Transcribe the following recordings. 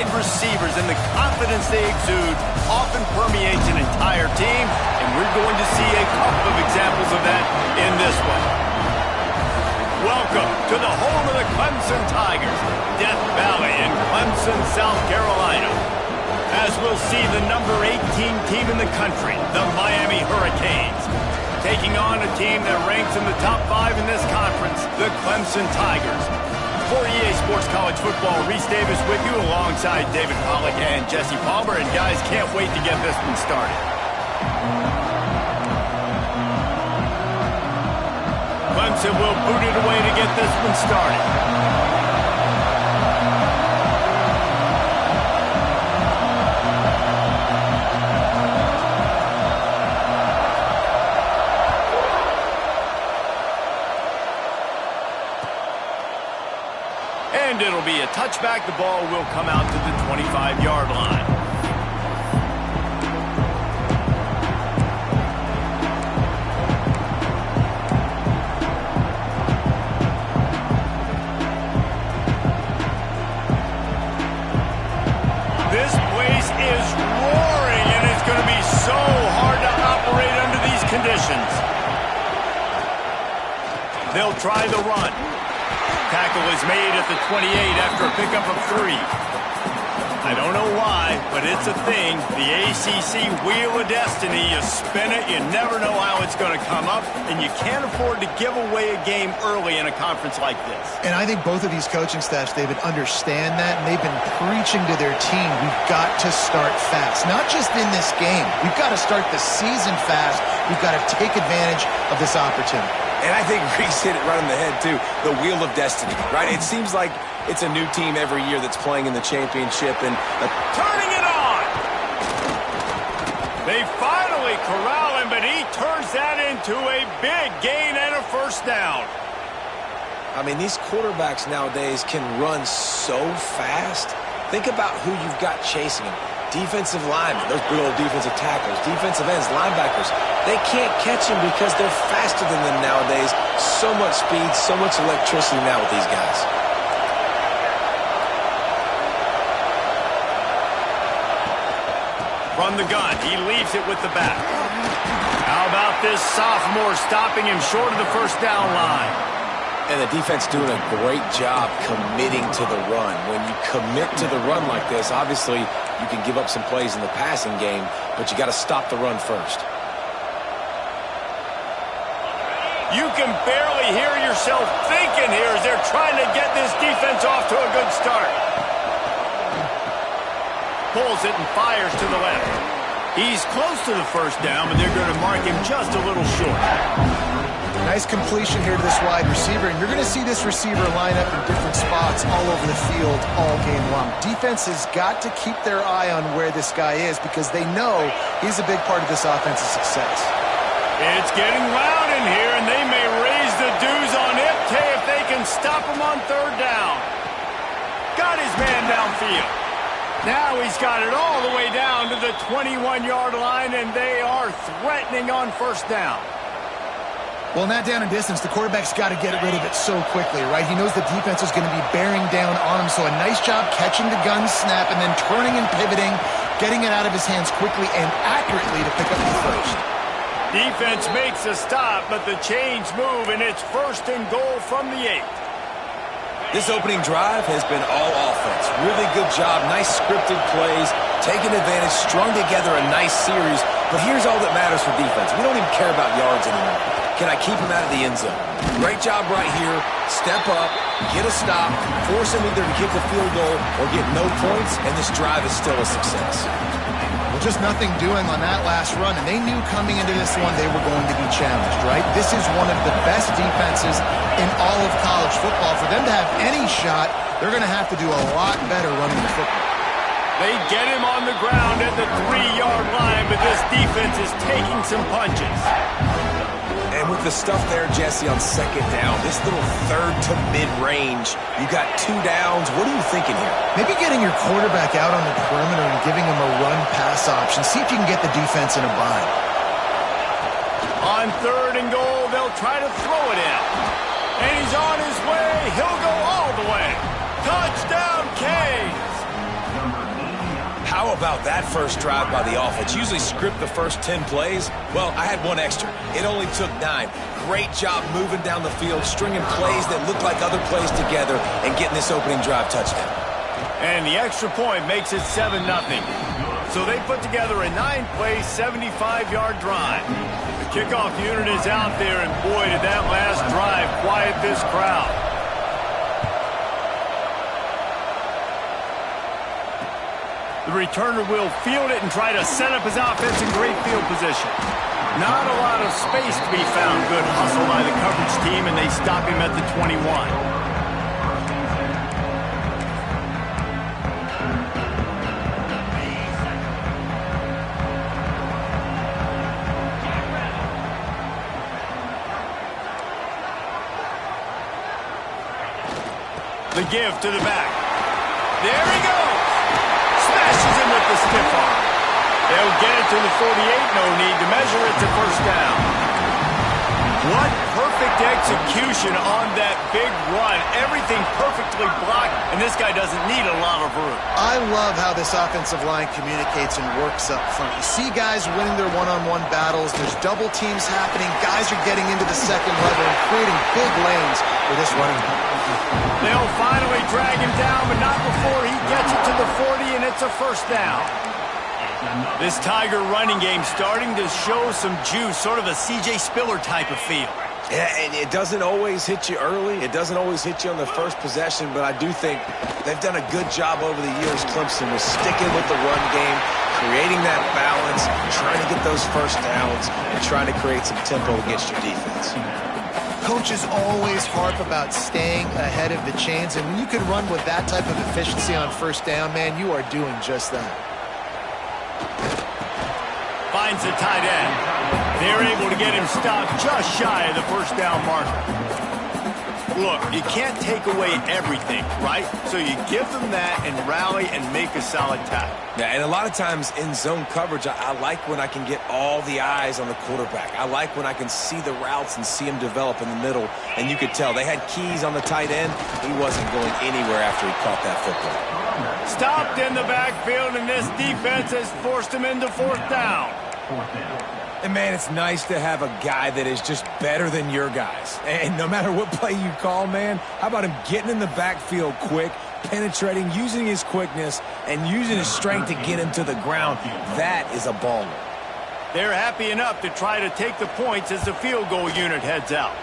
Receivers and the confidence they exude often permeates an entire team, and we're going to see a couple of examples of that in this one. Welcome to the home of the Clemson Tigers, Death Valley in Clemson, South Carolina. As we'll see the number 18 team in the country, the Miami Hurricanes, taking on a team that ranks in the top 5 in this conference, the Clemson Tigers. For EA Sports College Football, Reese Davis with you alongside David Pollack and Jesse Palmer. And guys, can't wait to get this one started. Clemson will boot it away to get this one started. And it'll be a touchback. The ball will come out to the 25-yard line. This place is roaring, and it's going to be so hard to operate under these conditions. They'll try the run. Tackle is made at the 28 after a pickup of 3. I don't know why, but it's a thing. The ACC Wheel of Destiny, you spin it, you never know how it's going to come up, and you can't afford to give away a game early in a conference like this. And I think both of these coaching staffs, David, understand that, and they've been preaching to their team, we've got to start fast. Not just in this game. We've got to start the season fast. We've got to take advantage of this opportunity. And I think Reese hit it right on the head, too. The Wheel of Destiny, right? It seems like it's a new team every year that's playing in the championship. And turning it on! They finally corral him, but he turns that into a big gain and a first down. I mean, these quarterbacks nowadays can run so fast. Think about who you've got chasing him. Defensive linemen, those big old defensive tackles, defensive ends, linebackers. They can't catch him because they're faster than them nowadays. So much speed, so much electricity now with these guys. From the gun, he leaves it with the back. How about this sophomore stopping him short of the first down line? And the defense doing a great job committing to the run. When you commit to the run like this, obviously you can give up some plays in the passing game, but you got to stop the run first. You can barely hear yourself thinking here as they're trying to get this defense off to a good start. Pulls it and fires to the left. He's close to the first down, but they're going to mark him just a little short. Nice completion here to this wide receiver, and you're going to see this receiver line up in different spots all over the field all game long. Defense has got to keep their eye on where this guy is because they know he's a big part of this offense's success. It's getting loud in here, and they may raise the dues on Ncaa if they can stop him on third down. Got his man downfield. Now he's got it all the way down to the 21-yard line, and they are threatening on first down. Well, in that down and distance, the quarterback's got to get rid of it so quickly, right? He knows the defense is going to be bearing down on him, so a nice job catching the gun snap and then turning and pivoting, getting it out of his hands quickly and accurately to pick up the first. Defense makes a stop, but the chains move, and it's first and goal from the 8. This opening drive has been all offense. Really good job, nice scripted plays, taking advantage, strung together a nice series. But here's all that matters for defense. We don't even care about yards anymore. Can I keep him out of the end zone? Great job right here. Step up, get a stop, force him either to kick a field goal or get no points, and this drive is still a success. Well, just nothing doing on that last run, and they knew coming into this one they were going to be challenged, right? This is one of the best defenses in all of college football. For them to have any shot, they're going to have to do a lot better running the football. They get him on the ground at the 3-yard line, but this defense is taking some punches. And with the stuff there, Jesse, on second down, this little third to mid-range, you got 2 downs. What are you thinking here? Maybe getting your quarterback out on the perimeter and giving him a run-pass option. See if you can get the defense in a bind. On third and goal, they'll try to throw it in. And he's on his way. He'll go all the way. Touchdown, Canes. How about that first drive by the offense? Usually script the first 10 plays. Well, I had one extra. It only took 9. Great job moving down the field, stringing plays that look like other plays together, and getting this opening drive touchdown. And the extra point makes it 7-0. So they put together a 9-play, 75-yard drive. The kickoff unit is out there, and boy, did that last drive quiet this crowd. The returner will field it and try to set up his offense in great field position. Not a lot of space to be found. Good hustle by the coverage team, and they stop him at the 21. The give to the back. There he goes. Smashes him with the stiff arm. They'll get it to the 48. No need to measure it to first down. What perfect execution on that big run. Everything perfectly blocked, and this guy doesn't need a lot of room. I love how this offensive line communicates and works up front. You see guys winning their one-on-one battles. There's double teams happening. Guys are getting into the second level and creating big lanes for this running back. They'll finally drag him down, but not before he gets it to the 40, and it's a first down. This Tiger running game starting to show some juice, sort of a C.J. Spiller type of feel. Yeah, and it doesn't always hit you early. It doesn't always hit you on the first possession, but I do think they've done a good job over the years, Clemson, with sticking with the run game, creating that balance, trying to get those first downs, and trying to create some tempo against your defense. Coaches always harp about staying ahead of the chains, and when you can run with that type of efficiency on first down, man, you are doing just that. Finds the tight end. They're able to get him stopped just shy of the first down marker. Look, you can't take away everything, right? So you give them that and rally and make a solid tackle. Yeah, and a lot of times in zone coverage, I like when I can get all the eyes on the quarterback. I like when I can see the routes and see him develop in the middle. And you could tell they had keys on the tight end. He wasn't going anywhere after he caught that football. Stopped in the backfield, and this defense has forced him into fourth down. And, man, it's nice to have a guy that is just better than your guys. And no matter what play you call, man, how about him getting in the backfield quick, penetrating, using his quickness, and using his strength to get him to the ground? That is a baller. They're happy enough to try to take the points as the field goal unit heads out.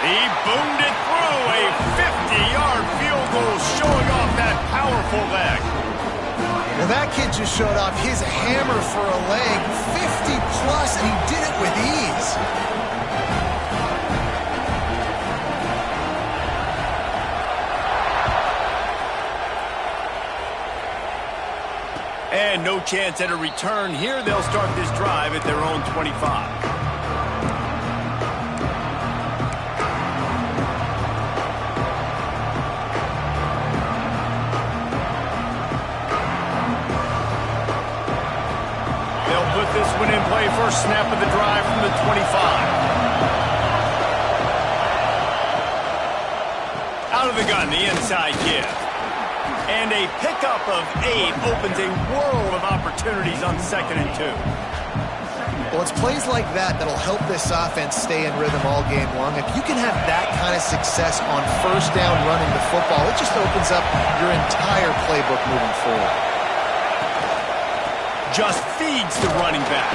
He boomed it through a 50-yard field goal, showing off that powerful leg. Well, that kid just showed off his hammer for a leg, 50-plus, and he did it with ease. And no chance at a return here. They'll start this drive at their own 25. This one in play, first snap of the drive from the 25. Out of the gun, the inside give. And a pickup of 8 opens a world of opportunities on 2nd and 2. Well, it's plays like that that'll help this offense stay in rhythm all game long. If you can have that kind of success on first down running the football, it just opens up your entire playbook moving forward. Just feeds the running back.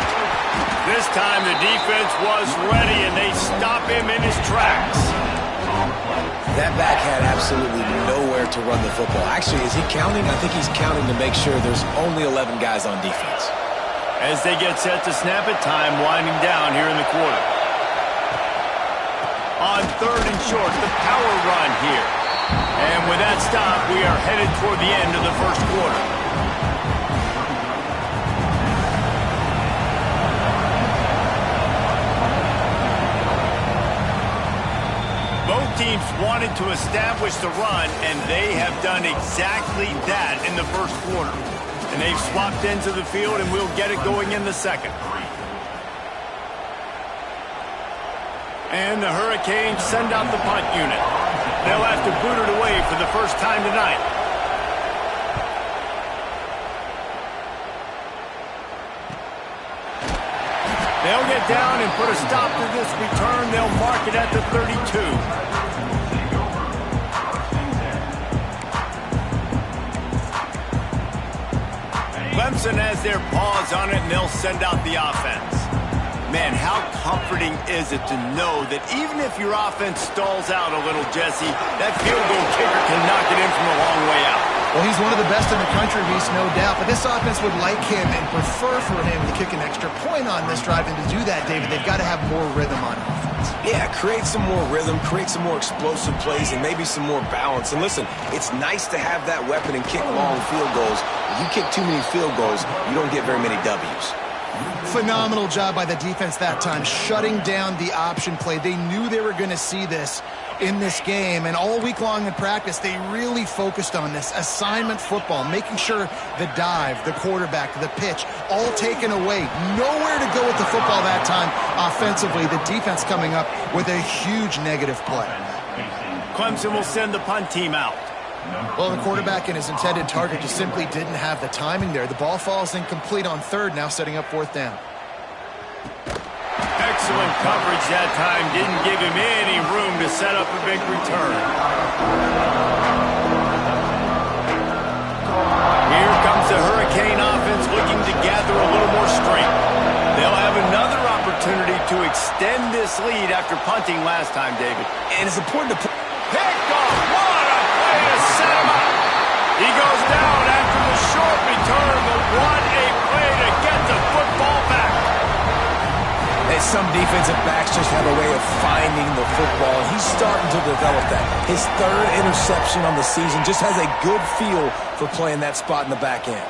This time the defense was ready, and they stop him in his tracks. That back had absolutely nowhere to run the football. Actually, is he counting? I think he's counting to make sure there's only 11 guys on defense. As they get set to snap it, time winding down here in the quarter. On 3rd and short, the power run here. And with that stop, we are headed toward the end of the first quarter. Both teams wanted to establish the run, and they have done exactly that in the first quarter. And they've swapped into the field, and we'll get it going in the second. And the Hurricanes send out the punt unit. They'll have to boot it away for the first time tonight. They'll get down and put a stop to this return. They'll mark it at the 32. Clemson has their paws on it, and they'll send out the offense. Man, how comforting is it to know that even if your offense stalls out a little, Jesse, that field goal kicker can knock it in from a long way out. Well, he's one of the best in the country, Reese, no doubt. But this offense would like him and prefer for him to kick an extra point on this drive. And to do that, David, they've got to have more rhythm on offense. Yeah, create some more rhythm, create some more explosive plays, and maybe some more balance. And listen, it's nice to have that weapon and kick long field goals. If you kick too many field goals, you don't get very many W's. Phenomenal job by the defense that time, shutting down the option play. They knew they were going to see this in this game, and all week long in practice, they really focused on this assignment football, making sure the dive, the quarterback, the pitch, all taken away. Nowhere to go with the football that time offensively. The defense coming up with a huge negative play. Clemson will send the punt team out. Well, the quarterback and his intended target just simply didn't have the timing there. The ball falls incomplete on third, now setting up fourth down. Excellent coverage that time. Didn't give him any room to set up a big return. Here comes the Hurricane offense looking to gather a little more strength. They'll have another opportunity to extend this lead after punting last time, David. And it's important to... Picked off! What a play to set him up! He goes down after the short return, but what a play to get the football back! And some defensive backs just have a way of finding the football, and he's starting to develop that. His third interception on the season just has a good feel for playing that spot in the back end.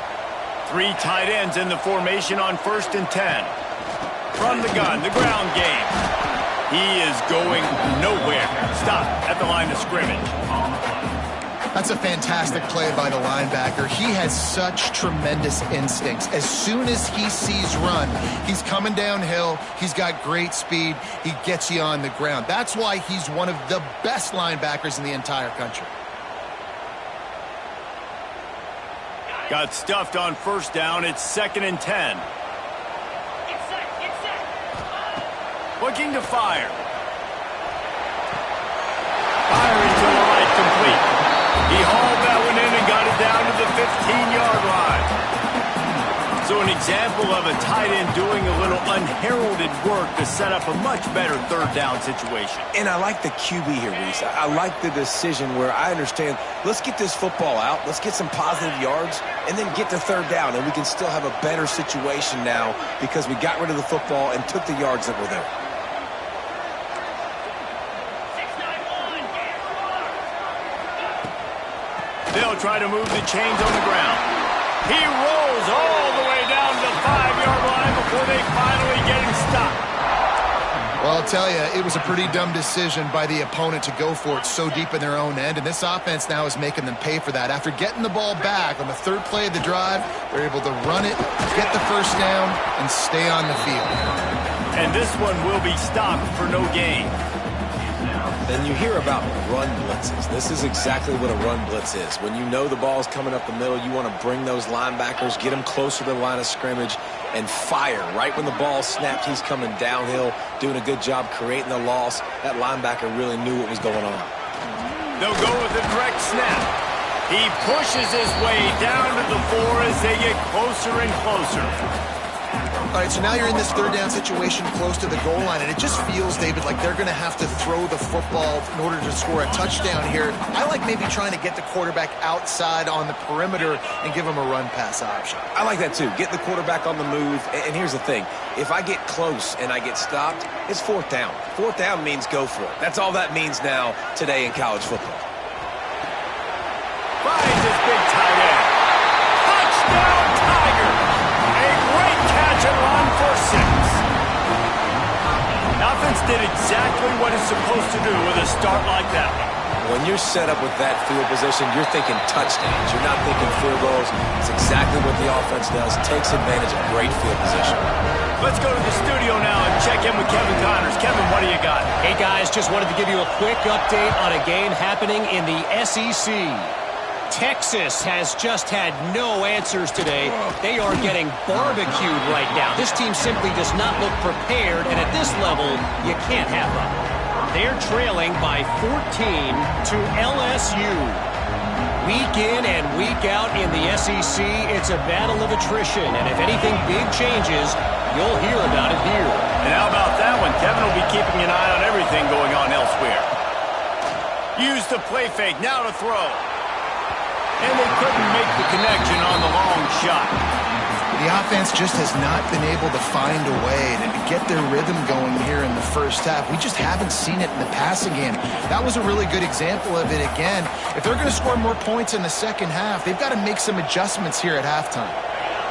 3 tight ends in the formation on 1st and 10. From the gun, the ground game. He is going nowhere. Stop at the line of scrimmage. That's a fantastic play by the linebacker. He has such tremendous instincts. As soon as he sees run, he's coming downhill. He's got great speed. He gets you on the ground. That's why he's one of the best linebackers in the entire country. Got stuffed on 1st down. It's 2nd and 10. Looking to fire. Firing to the right, complete. He hauled that one in and got it down to the 15-yard line. So an example of a tight end doing a little unheralded work to set up a much better 3rd down situation. And I like the QB here, Reese. I like the decision where I understand, let's get this football out, let's get some positive yards, and then get to 3rd down, and we can still have a better situation now because we got rid of the football and took the yards that were there. They'll try to move the chains on the ground. He rolls all the way down to the 5-yard line before they finally get him stopped. Well, I'll tell you, it was a pretty dumb decision by the opponent to go for it so deep in their own end, and this offense now is making them pay for that. After getting the ball back on the 3rd play of the drive, they're able to run it, get the 1st down, and stay on the field. And this one will be stopped for no gain. Then you hear about run blitzes. This is exactly what a run blitz is. When you know the ball's coming up the middle, you want to bring those linebackers, get them closer to the line of scrimmage, and fire. Right when the ball snapped, he's coming downhill, doing a good job creating the loss. That linebacker really knew what was going on. They'll go with a direct snap. He pushes his way down to the 4 as they get closer and closer. All right, so now you're in this 3rd down situation close to the goal line, and it just feels, David, like they're going to have to throw the football in order to score a touchdown here. I like maybe trying to get the quarterback outside on the perimeter and give him a run-pass option. I like that, too. Get the quarterback on the move. And here's the thing. If I get close and I get stopped, it's 4th down. 4th down means go for it. That's all that means now today in college football. Finds his big tight end. Touchdown, Tigers! A great catch and run for 6. Offense did exactly what it's supposed to do with a start like that one. When you're set up with that field position, you're thinking touchdowns. You're not thinking field goals. It's exactly what the offense does. Takes advantage of great field position. Let's go to the studio now and check in with Kevin Connors. Kevin, what do you got? Hey, guys, just wanted to give you a quick update on a game happening in the SEC. Texas has just had no answers today. They are getting barbecued right now. This team simply does not look prepared, and at this level, you can't have them. They're trailing by 14 to LSU. Week in and week out in the SEC, it's a battle of attrition, and if anything big changes, you'll hear about it here. And how about that one? Kevin will be keeping an eye on everything going on elsewhere. Use the play fake, now to throw. And they couldn't make the connection on the long shot. The offense just has not been able to find a way to get their rhythm going here in the first half. We just haven't seen it in the passing game. That was a really good example of it again. If they're going to score more points in the second half, they've got to make some adjustments here at halftime.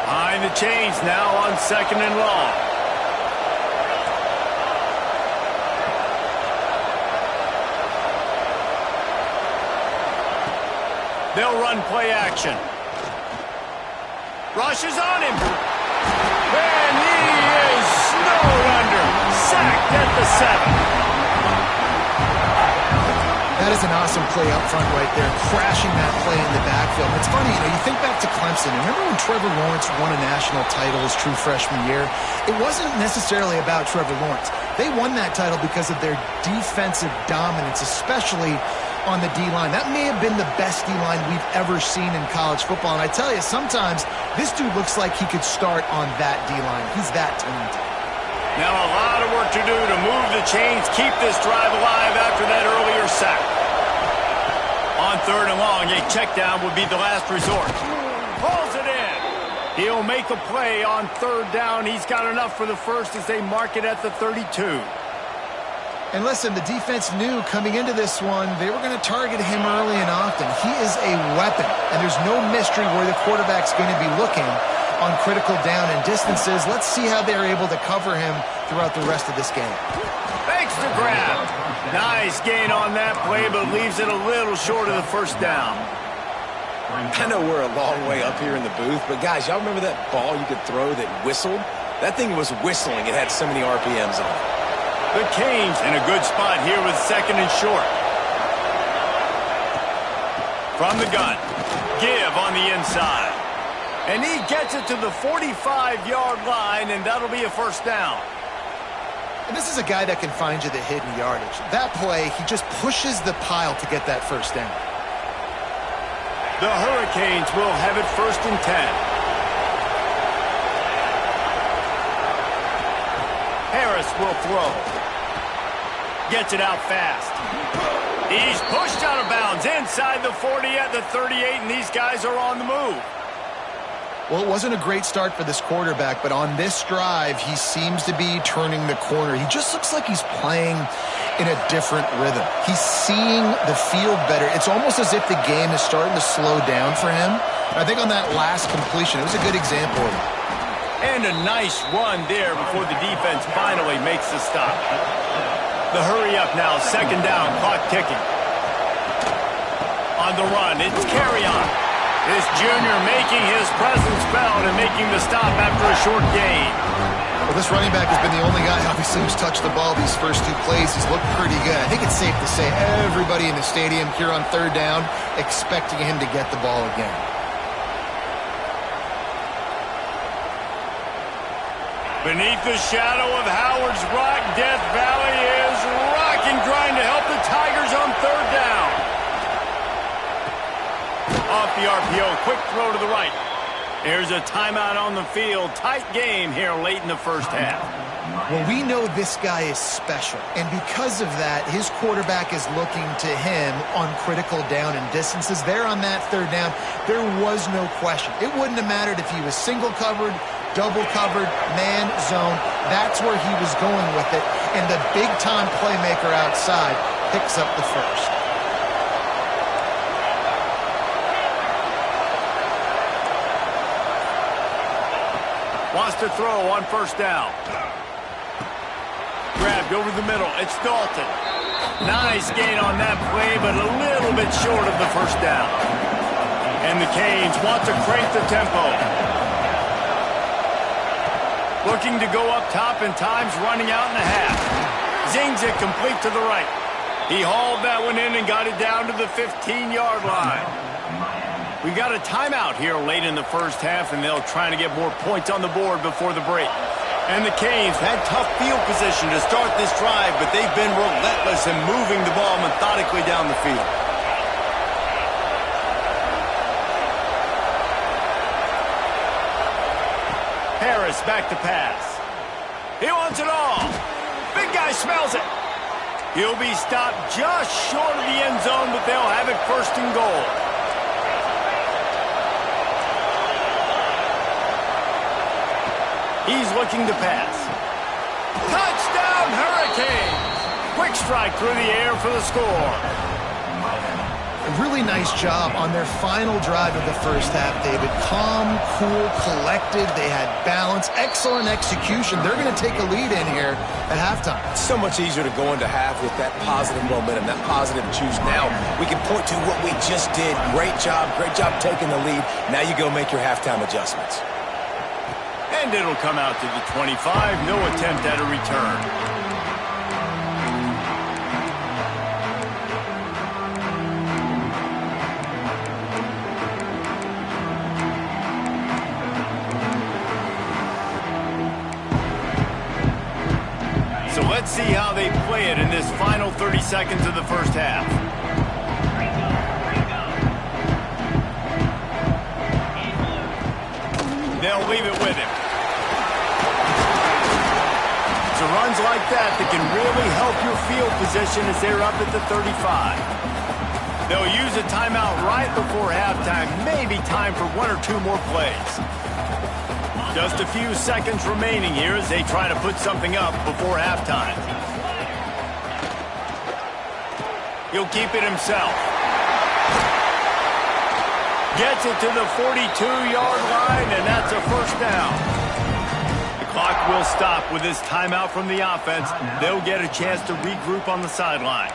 Behind the chains now on 2nd and long. They'll run play action. Rushes on him. And he is snowed under. Sacked at the 7. That is an awesome play up front right there, crashing that play in the backfield. It's funny, you think back to Clemson. Remember when Trevor Lawrence won a national title his true freshman year? It wasn't necessarily about Trevor Lawrence. They won that title because of their defensive dominance, especially on the D-line. That may have been the best D-line we've ever seen in college football. And I tell you, sometimes this dude looks like he could start on that D-line. He's that talented. Now a lot of work to do to move the chains, keep this drive alive after that earlier sack. On 3rd and long, a check down would be the last resort. Pulls it in. He'll make a play on 3rd down. He's got enough for the first as they mark it at the 32. And listen, the defense knew coming into this one, they were going to target him early and often. He is a weapon, and there's no mystery where the quarterback's going to be looking on critical down and distances. Let's see how they're able to cover him throughout the rest of this game. Thanks to grab. Nice gain on that play, but leaves it a little short of the first down. I know we're a long way up here in the booth, but guys, y'all remember that ball you could throw that whistled? That thing was whistling. It had so many RPMs on it. The Canes in a good spot here with 2nd and short. From the gun. Give on the inside. And he gets it to the 45-yard line, and that'll be a first down. And this is a guy that can find you the hidden yardage. That play, he just pushes the pile to get that first down. The Hurricanes will have it 1st and 10. Harris will throw. Gets it out fast. He's pushed out of bounds inside the 40 at the 38, and these guys are on the move. Well, it wasn't a great start for this quarterback, but on this drive, he seems to be turning the corner. He just looks like he's playing in a different rhythm. He's seeing the field better. It's almost as if the game is starting to slow down for him. I think on that last completion, it was a good example of it. And a nice run there before the defense finally makes the stop. The hurry up now, 2nd down, clock ticking. On the run, it's carry on. This junior making his presence felt and making the stop after a short gain. Well, this running back has been the only guy, obviously, who's touched the ball these first 2 plays. He's looked pretty good. I think it's safe to say everybody in the stadium here on 3rd down expecting him to get the ball again. Beneath the shadow of Howard's Rock, Death Valley is rock and grind to help the Tigers on 3rd down. Off the RPO, quick throw to the right. There's a timeout on the field. Tight game here late in the first half. Well, we know this guy is special, and because of that, his quarterback is looking to him on critical down and distances. There on that 3rd down, there was no question. It wouldn't have mattered if he was single covered, double covered, man, zone. That's where he was going with it, and the big-time playmaker outside picks up the first. Wants to throw on 1st down. Grabbed over the middle. It's Dalton. Nice gain on that play, but a little bit short of the 1st down. And the Canes want to crank the tempo. Looking to go up top, and time's running out in the half. Zings it complete to the right. He hauled that one in and got it down to the 15-yard line. We got a timeout here late in the first half, and they'll try to get more points on the board before the break. And the Canes had tough field position to start this drive, but they've been relentless in moving the ball methodically down the field. Harris back to pass. He wants it all. Big guy smells it. He'll be stopped just short of the end zone, but they'll have it first and goal. He's looking to pass. Touchdown, Hurricanes! Quick strike through the air for the score. A really nice job on their final drive of the first half, David. Calm, cool, collected. They had balance. Excellent execution. They're going to take a lead in here at halftime. It's so much easier to go into half with that positive momentum, that positive juice. Now we can point to what we just did. Great job taking the lead. Now you go make your halftime adjustments. And it'll come out to the 25. No attempt at a return. So let's see how they play it in this final 30 seconds of the first half. They'll leave it with him. It's runs like that can really help your field position as they're up at the 35. They'll use a timeout right before halftime. Maybe time for one or two more plays. Just a few seconds remaining here as they try to put something up before halftime. He'll keep it himself. Gets it to the 42-yard line, and that's a first down. The clock will stop with this timeout from the offense. They'll get a chance to regroup on the sideline.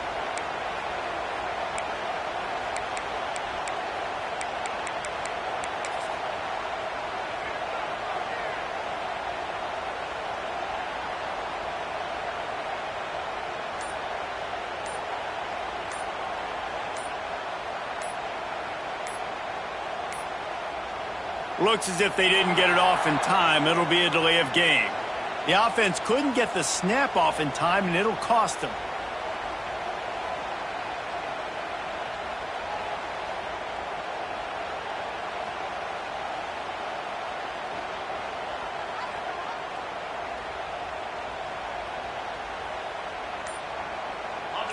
Looks as if they didn't get it off in time. It'll be a delay of game. The offense couldn't get the snap off in time, and it'll cost them.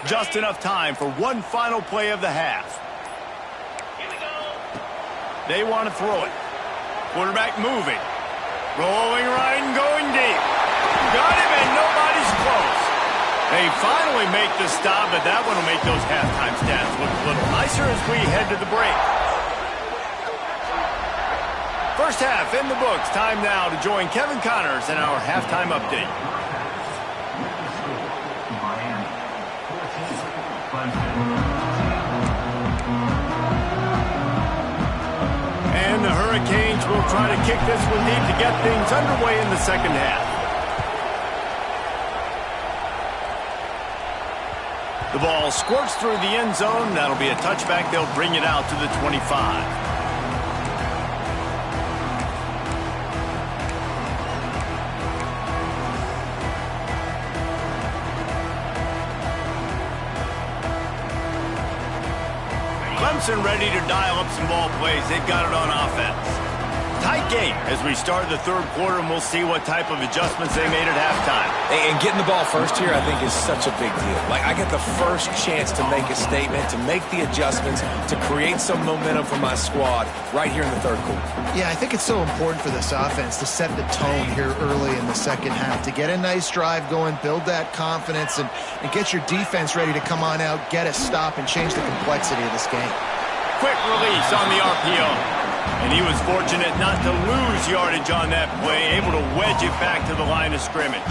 Just enough time for one final play of the half. They want to throw it. Quarterback moving. Rolling right and going deep. Got him, and nobody's close. They finally make the stop, but that one will make those halftime stats look a little nicer as we head to the break. First half in the books. Time now to join Kevin Connors in our halftime update. And the Hurricanes will try to kick this one deep to get things underway in the second half. The ball squirts through the end zone. That'll be a touchback. They'll bring it out to the 25. Clemson ready to dial up some ball plays. They've got it on offense. Tight game as we start the third quarter, and we'll see what type of adjustments they made at halftime. And getting the ball first here, I think, is such a big deal. Like, I get the first chance to make a statement, to make the adjustments, to create some momentum for my squad right here in the third quarter. Yeah, I think it's so important for this offense to set the tone here early in the second half, to get a nice drive going, build that confidence, and get your defense ready to come on out, get a stop, and change the complexity of this game. Quick release on the RPO. And he was fortunate not to lose yardage on that play, able to wedge it back to the line of scrimmage.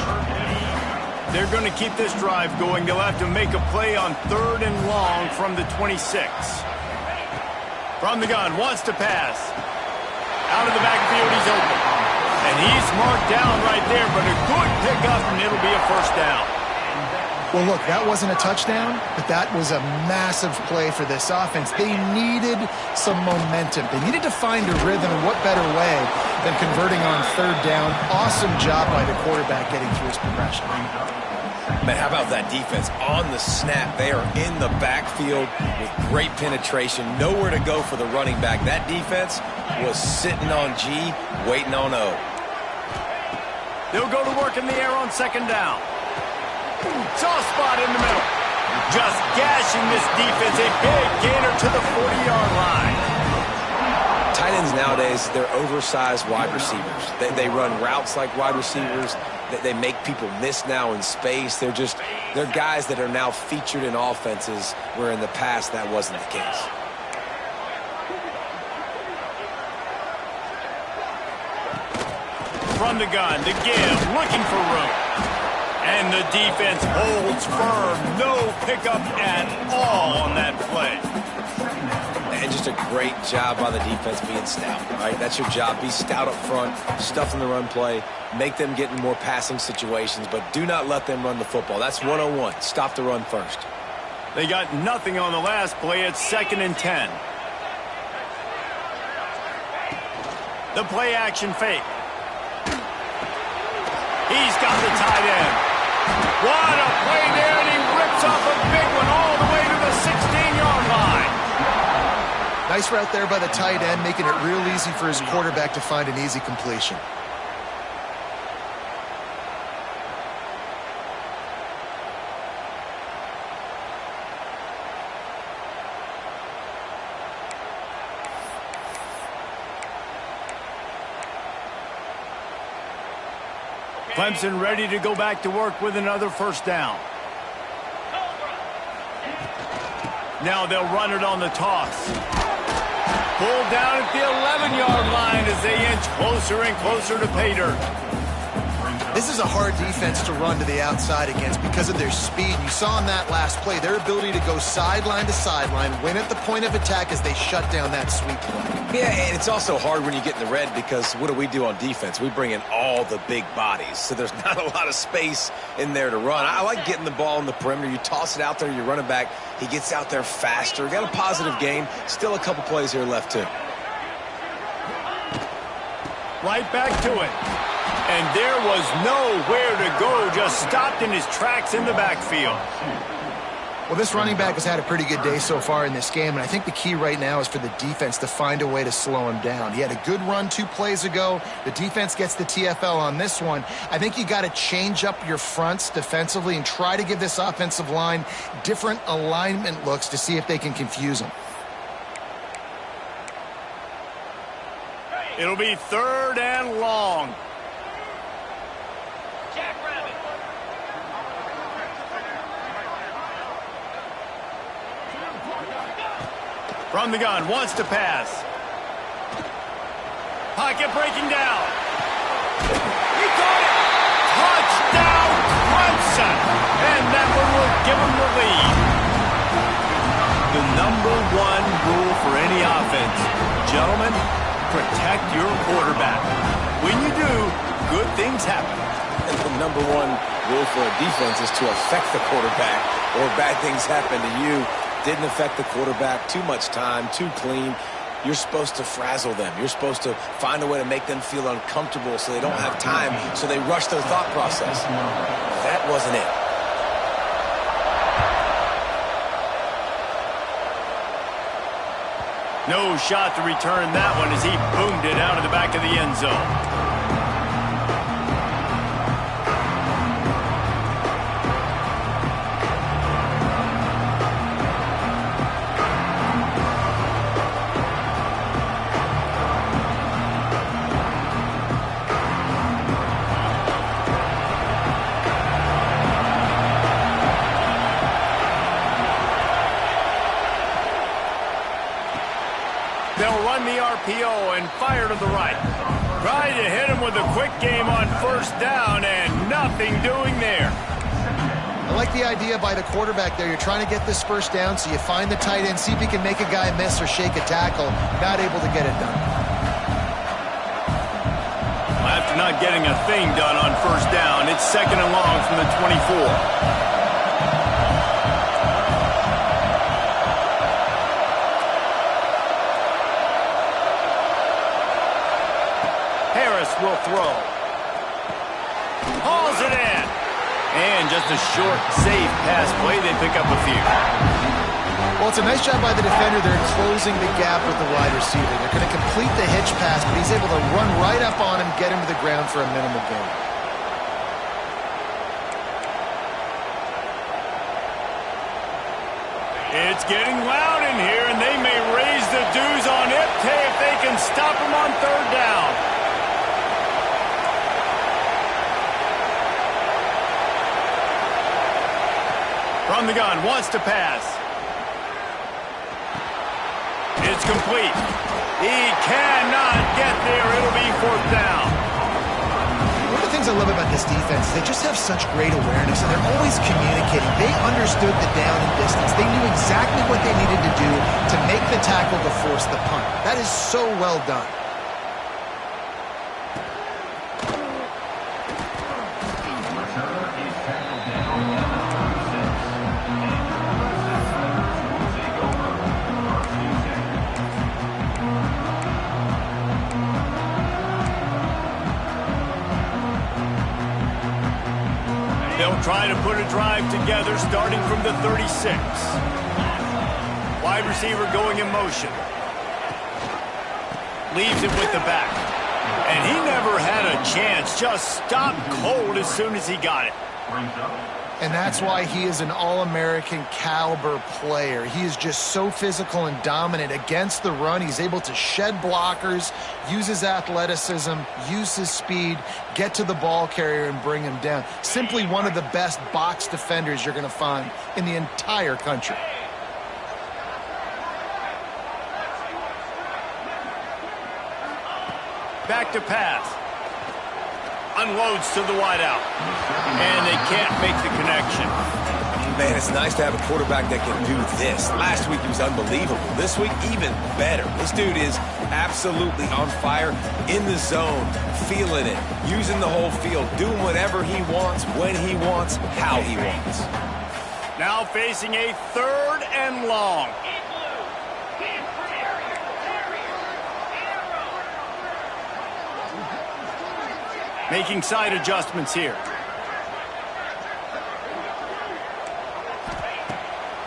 They're going to keep this drive going. They'll have to make a play on 3rd and long from the 26. From the gun, wants to pass. Out of the backfield, he's open. And he's marked down right there, but a good pickup, and it'll be a first down. Well, look, that wasn't a touchdown, but that was a massive play for this offense. They needed some momentum. They needed to find a rhythm, and what better way than converting on third down. Awesome job by the quarterback getting through his progression. Man, how about that defense? On the snap, they are in the backfield with great penetration. Nowhere to go for the running back. That defense was sitting on G, waiting on O. They'll go to work in the air on second down. Soft spot in the middle. Just gashing this defense. A big gainer to the 40-yard line. Tight ends nowadays, they're oversized wide receivers. They run routes like wide receivers. They make people miss now in space. They're guys that are now featured in offenses where in the past that wasn't the case. From the gun, the give, looking for room. And the defense holds firm. No pickup at all on that play. And just a great job by the defense being stout, right? That's your job. Be stout up front, stuff in the run play, make them get in more passing situations, but do not let them run the football. That's 101. Stop the run first. They got nothing on the last play. It's 2nd and 10. The play action fake. He's got the tight end. What a play there, and he rips off a big one all the way to the 16-yard line. Nice route there by the tight end, making it real easy for his quarterback to find an easy completion. Clemson ready to go back to work with another first down. Now they'll run it on the toss. Pulled down at the 11-yard line as they inch closer and closer to pay dirt. This is a hard defense to run to the outside against because of their speed. You saw in that last play their ability to go sideline to sideline, win at the point of attack as they shut down that sweep play. Yeah, and it's also hard when you get in the red because what do on defense? We bring in all the big bodies, so there's not a lot of space in there to run. I like getting the ball in the perimeter. You toss it out there, you run it back. He gets out there faster. Got a positive gain. Still a couple plays here left, too. Right back to it. And there was nowhere to go, just stopped in his tracks in the backfield. Well, this running back has had a pretty good day so far in this game, and I think the key right now is for the defense to find a way to slow him down. He had a good run 2 plays ago. The defense gets the TFL on this one. I think you got to change up your fronts defensively and try to give this offensive line different alignment looks to see if they can confuse him. It'll be 3rd and long. From the gun, wants to pass. Pocket breaking down. He caught it. Touchdown, Clemson. And that one will give him the lead. The #1 rule for any offense, gentlemen, protect your quarterback. When you do, good things happen. And the #1 rule for a defense is to affect the quarterback, or bad things happen to you. Didn't affect the quarterback. Too much time, too clean. You're supposed to frazzle them. You're supposed to find a way to make them feel uncomfortable so they don't have time, so they rush their thought process. That wasn't it. No shot to return that one as he boomed it out of the back of the end zone. And fire to the right. Tried to hit him with a quick game on first down and nothing doing there. I like the idea by the quarterback there. You're trying to get this first down, so you find the tight end, see if he can make a guy miss or shake a tackle. Not able to get it done. After not getting a thing done on first down, it's 2nd and long from the 24. pass will throw. Hauls it in. And just a short, safe pass play. They pick up a few. Well, it's a nice job by the defender. They're closing the gap with the wide receiver. They're going to complete the hitch pass, but he's able to run right up on him, get him to the ground for a minimal gain. It's getting loud in here, and they may raise the dues on Ncaa if they can stop him on third down. From the gun, wants to pass. It's complete. He cannot get there. It'll be fourth down. One of the things I love about this defense is they just have such great awareness, and they're always communicating. They understood the down and distance. They knew exactly what they needed to do to make the tackle to force the punt. That is so well done. They'll try to put a drive together starting from the 36. Wide receiver going in motion. Leaves it with the back. And he never had a chance. Just stopped cold as soon as he got it. And that's why he is an All-American caliber player. He is just so physical and dominant against the run. He's able to shed blockers, use his athleticism, use his speed, get to the ball carrier and bring him down. Simply one of the best box defenders you're going to find in the entire country. Back to pass. Unloads to the wideout. And they can't make the connection. Man, it's nice to have a quarterback that can do this. Last week he was unbelievable. This week, even better. This dude is absolutely on fire, in the zone, feeling it, using the whole field, doing whatever he wants, when he wants, how he wants. Now facing a third and long. Making side adjustments here.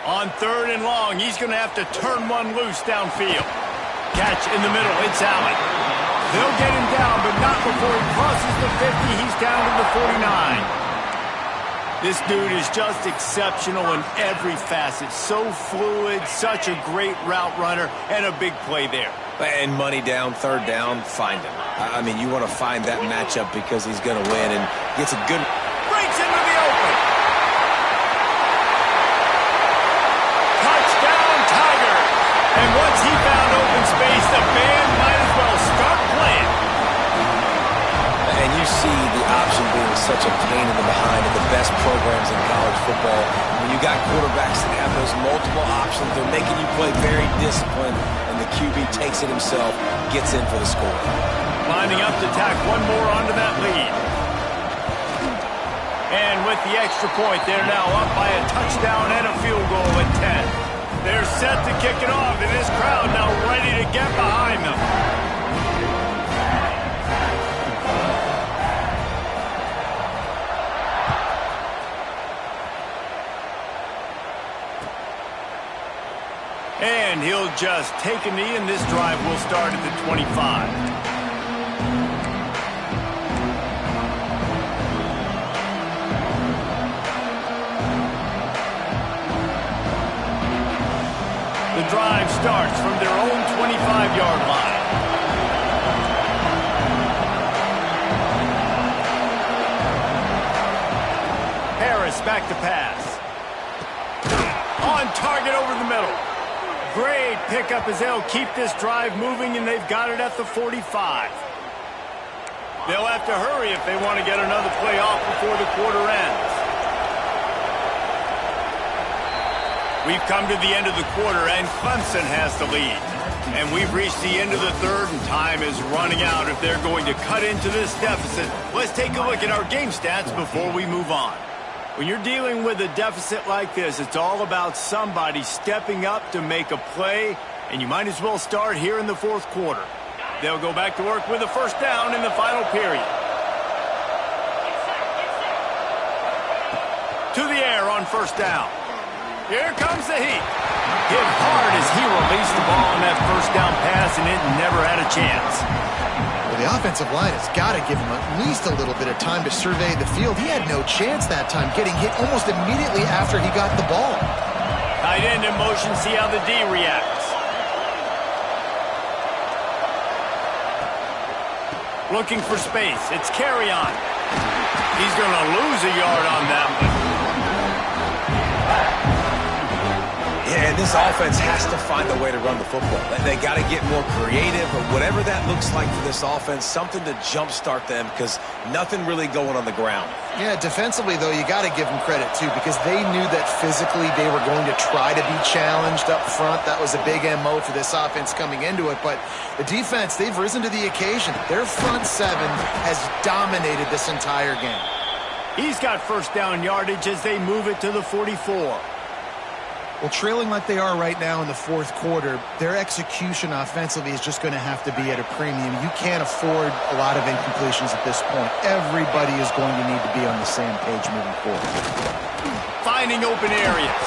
On third and long, he's going to have to turn one loose downfield. Catch in the middle, it's Allen. They'll get him down, but not before he crosses the 50. He's down to the 49. This dude is just exceptional in every facet. So fluid, such a great route runner, and a big play there. And money down, third down, find him. I mean, you want to find that matchup because he's going to win and gets a good... Breaks into the open. Touchdown, Tiger. And once he found open space, the band might as well start playing. And you see the option being such a pain in the behind of the best programs in college football. When you got quarterbacks that have those multiple options, they're making you play very disciplined, and the QB takes it himself, gets in for the score. Lining up to tack one more onto that lead. And with the extra point, they're now up by a touchdown and a field goal at 10. They're set to kick it off, and this crowd now ready to get behind them. And he'll just take a knee, and this drive will start at the 25. The drive starts from their own 25-yard line. Harris back to pass. On target over the middle. Great pickup as they'll keep this drive moving, and they've got it at the 45. They'll have to hurry if they want to get another play off before the quarter ends. We've come to the end of the quarter, and Clemson has the lead. And we've reached the end of the third, and time is running out if they're going to cut into this deficit. Let's take a look at our game stats before we move on. When you're dealing with a deficit like this, it's all about somebody stepping up to make a play, and you might as well start here in the fourth quarter. They'll go back to work with a first down in the final period. To the air on first down. Here comes the heat. Hit hard as he released the ball on that first down pass, and it never had a chance. Well, the offensive line has got to give him at least a little bit of time to survey the field. He had no chance that time, getting hit almost immediately after he got the ball. Tight end in motion, see how the D reacts. Looking for space. It's carry on. He's going to lose a yard on that one. Yeah, and this offense has to find a way to run the football. They got to get more creative, or whatever that looks like for this offense, something to jumpstart them, because nothing really going on the ground. Yeah, defensively, though, you got to give them credit, too, because they knew that physically they were going to try to be challenged up front. That was a big MO for this offense coming into it. But the defense, they've risen to the occasion. Their front seven has dominated this entire game. He's got first down yardage as they move it to the 44. Well, trailing like they are right now in the fourth quarter, their execution offensively is just going to have to be at a premium. You can't afford a lot of incompletions at this point. Everybody is going to need to be on the same page moving forward. Finding open areas.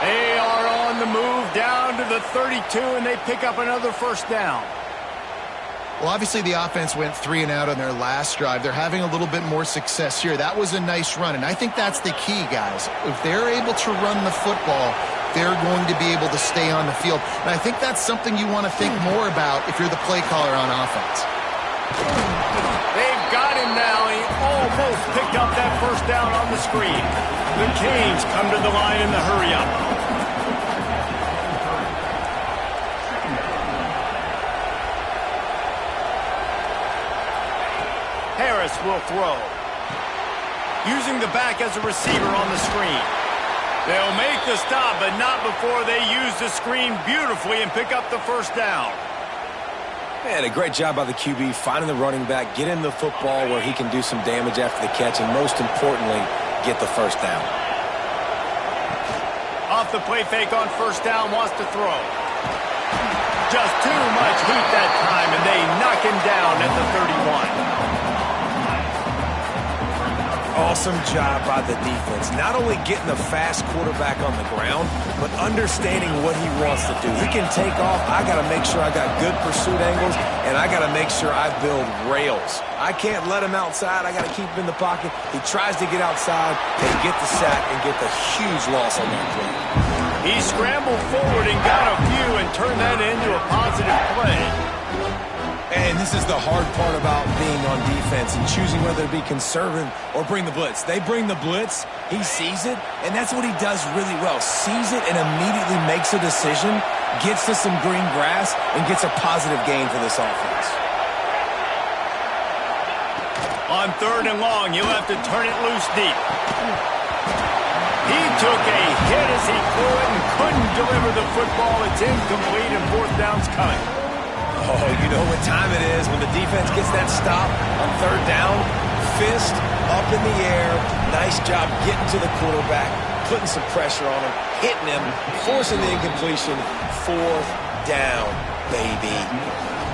They are on the move down to the 32, and they pick up another first down. Well, obviously the offense went 3 and out on their last drive. They're having a little bit more success here. That was a nice run, and I think that's the key, guys. If they're able to run the football, they're going to be able to stay on the field. And I think that's something you want to think more about if you're the play caller on offense. They've got him now. He almost picked up that first down on the screen. The Canes come to the line in the hurry-up. Harris will throw. Using the back as a receiver on the screen. They'll make the stop, but not before they use the screen beautifully and pick up the first down. Man, a great job by the QB finding the running back, get him the football where he can do some damage after the catch, and most importantly, get the first down. Off the play fake on first down, wants to throw. Just too much heat that time, and they knock him down at the 31. Awesome job by the defense. Not only getting the fast quarterback on the ground, but understanding what he wants to do. He can take off. I got to make sure I got good pursuit angles, and I got to make sure I build rails. I can't let him outside. I got to keep him in the pocket. He tries to get outside and get the sack and get the huge loss on that play. He scrambled forward and got a few and turned that into a positive play. And this is the hard part about being on defense and choosing whether to be conservative or bring the blitz. They bring the blitz, he sees it, and that's what he does really well. Sees it and immediately makes a decision, gets to some green grass, and gets a positive gain for this offense. On 3rd and long, he'll have to turn it loose deep. He took a hit as he threw it and couldn't deliver the football. It's incomplete and 4th down's coming. Oh, you know what time it is when the defense gets that stop on 3rd down. Fist up in the air. Nice job getting to the quarterback, putting some pressure on him, hitting him, forcing the incompletion. 4th down, baby.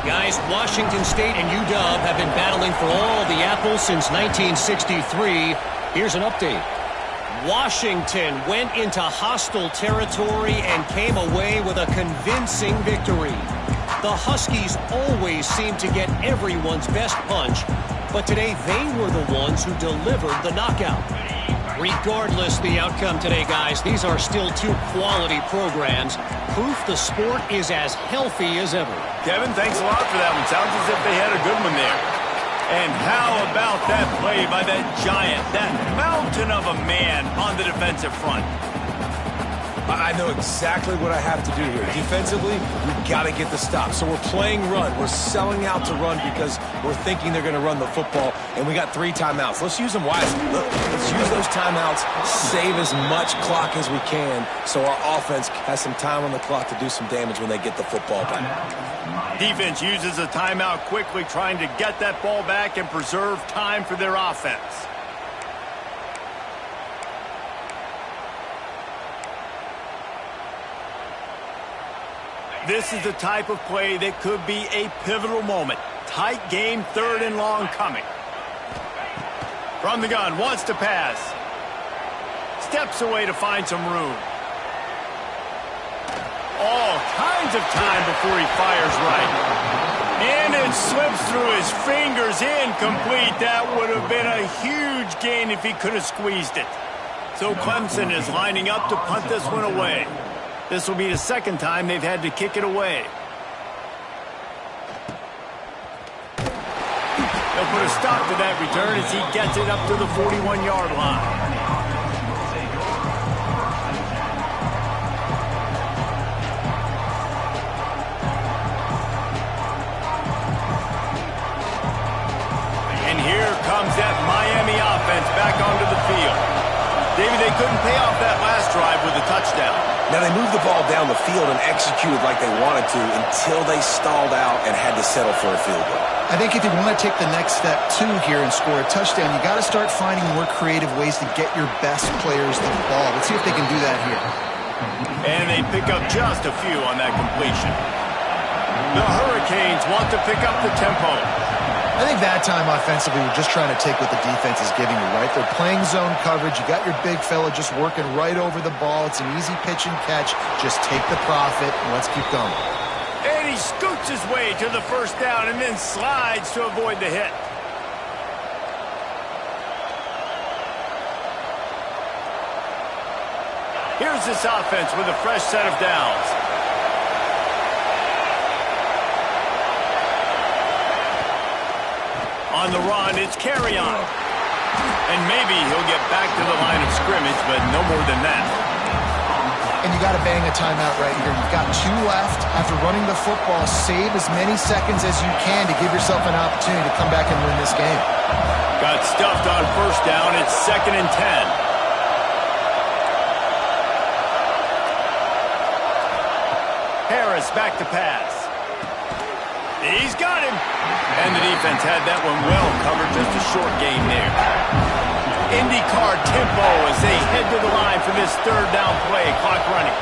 Guys, Washington State and UW have been battling for all the apples since 1963. Here's an update. Washington went into hostile territory and came away with a convincing victory. The Huskies always seem to get everyone's best punch, but today they were the ones who delivered the knockout. Regardless the outcome today, guys, these are still 2 quality programs. Proof the sport is as healthy as ever. Kevin, thanks a lot for that one. Sounds as if they had a good one there. And how about that play by that giant, that mountain of a man on the defensive front? I know exactly what I have to do here. Defensively, we've got to get the stop. So we're playing run. We're selling out to run because we're thinking they're going to run the football, and we got 3 timeouts. Let's use them wisely. Look, let's use those timeouts, save as much clock as we can so our offense has some time on the clock to do some damage when they get the football back. Defense uses a timeout quickly, trying to get that ball back and preserve time for their offense. This is the type of play that could be a pivotal moment. Tight game, 3rd and long coming. From the gun, wants to pass. Steps away to find some room. All kinds of time before he fires right. And it slips through his fingers, incomplete. That would have been a huge gain if he could have squeezed it. So Clemson is lining up to punt this one away. This will be the 2nd time they've had to kick it away. They'll put a stop to that return as he gets it up to the 41-yard line. And here comes that Miami offense back onto the field. David, they couldn't pay off that last drive with a touchdown. Now, they moved the ball down the field and executed like they wanted to until they stalled out and had to settle for a field goal. I think if you want to take the next step, too, here and score a touchdown, you got to start finding more creative ways to get your best players the ball. Let's see if they can do that here. And they pick up just a few on that completion. The Hurricanes want to pick up the tempo. I think that time offensively, we're just trying to take what the defense is giving you, right? They're playing zone coverage. You got your big fella just working right over the ball. It's an easy pitch and catch. Just take the profit and let's keep going. And he scoots his way to the 1st down and then slides to avoid the hit. Here's this offense with a fresh set of downs. On the run, it's carry on. And maybe he'll get back to the line of scrimmage, but no more than that. And you got to bang a timeout right here. You've got 2 left. After running the football, save as many seconds as you can to give yourself an opportunity to come back and win this game. Got stuffed on 1st down. It's 2nd and 10. Harris back to pass. He's got him. And the defense had that one well covered. Just a short gain there. IndyCar tempo as they head to the line for this 3rd down play. Clock running.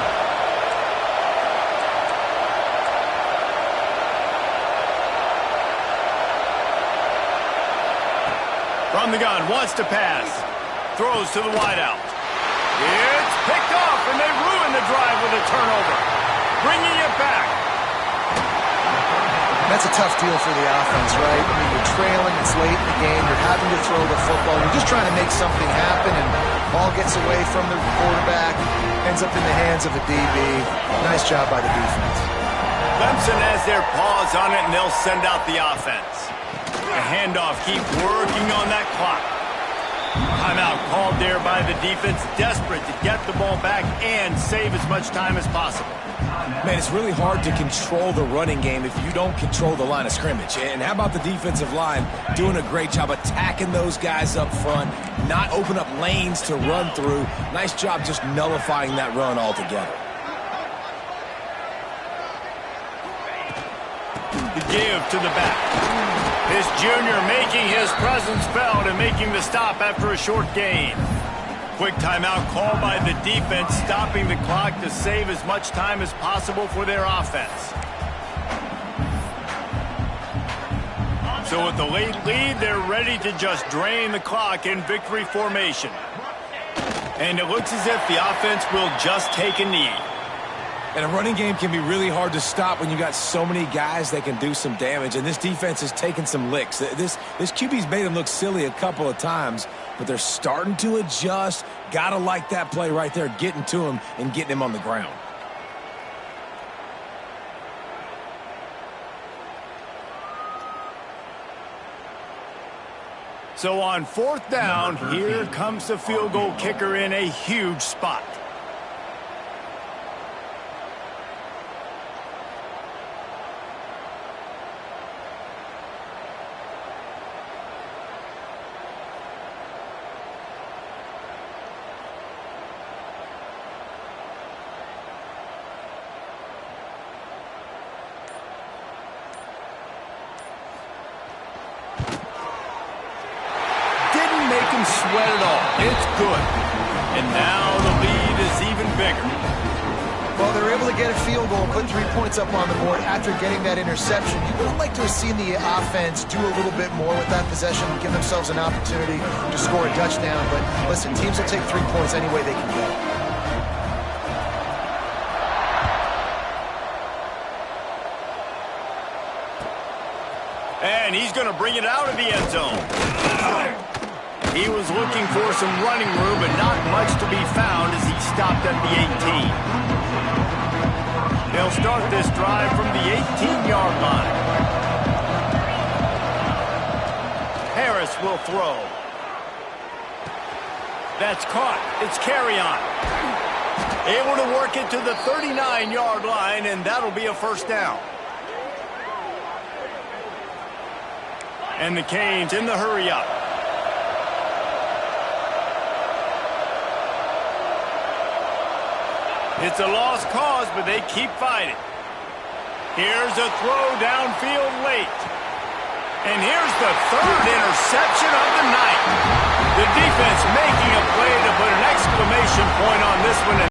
From the gun, wants to pass. Throws to the wideout. It's picked off, and they ruin the drive with a turnover. Bringing it back. That's a tough deal for the offense, right? I mean, you're trailing, it's late in the game, you're having to throw the football, you're just trying to make something happen, and ball gets away from the quarterback, ends up in the hands of a DB. Nice job by the defense. Clemson has their paws on it, and they'll send out the offense. The handoff keeps working on that clock. Timeout called there by the defense, desperate to get the ball back and save as much time as possible. Man, it's really hard to control the running game if you don't control the line of scrimmage. And how about the defensive line doing a great job attacking those guys up front, not open up lanes to run through. Nice job just nullifying that run altogether. The give to the back. This junior making his presence felt and making the stop after a short gain. Quick timeout called by the defense, stopping the clock to save as much time as possible for their offense. So with the late lead, they're ready to just drain the clock in victory formation. And it looks as if the offense will just take a knee. And a running game can be really hard to stop when you got so many guys that can do some damage. And this defense has taken some licks. This QB's made them look silly a couple of times, but they're starting to adjust. Gotta like that play right there, getting to him and getting him on the ground. So on 4th down, here comes the field goal kicker in a huge spot. Sweat it all. It's good. And now the lead is even bigger. Well, they were able to get a field goal, put 3 points up on the board after getting that interception. You would have liked to have seen the offense do a little bit more with that possession, give themselves an opportunity to score a touchdown. But listen, teams will take 3 points any way they can get. And he's going to bring it out of the end zone. He was looking for some running room, but not much to be found as he stopped at the 18. They'll start this drive from the 18-yard line. Harris will throw. That's caught. It's carry on. Able to work it to the 39-yard line, and that'll be a first down. And the Canes in the hurry-up. It's a lost cause, but they keep fighting. Here's a throw downfield late. And here's the third interception of the night. The defense making a play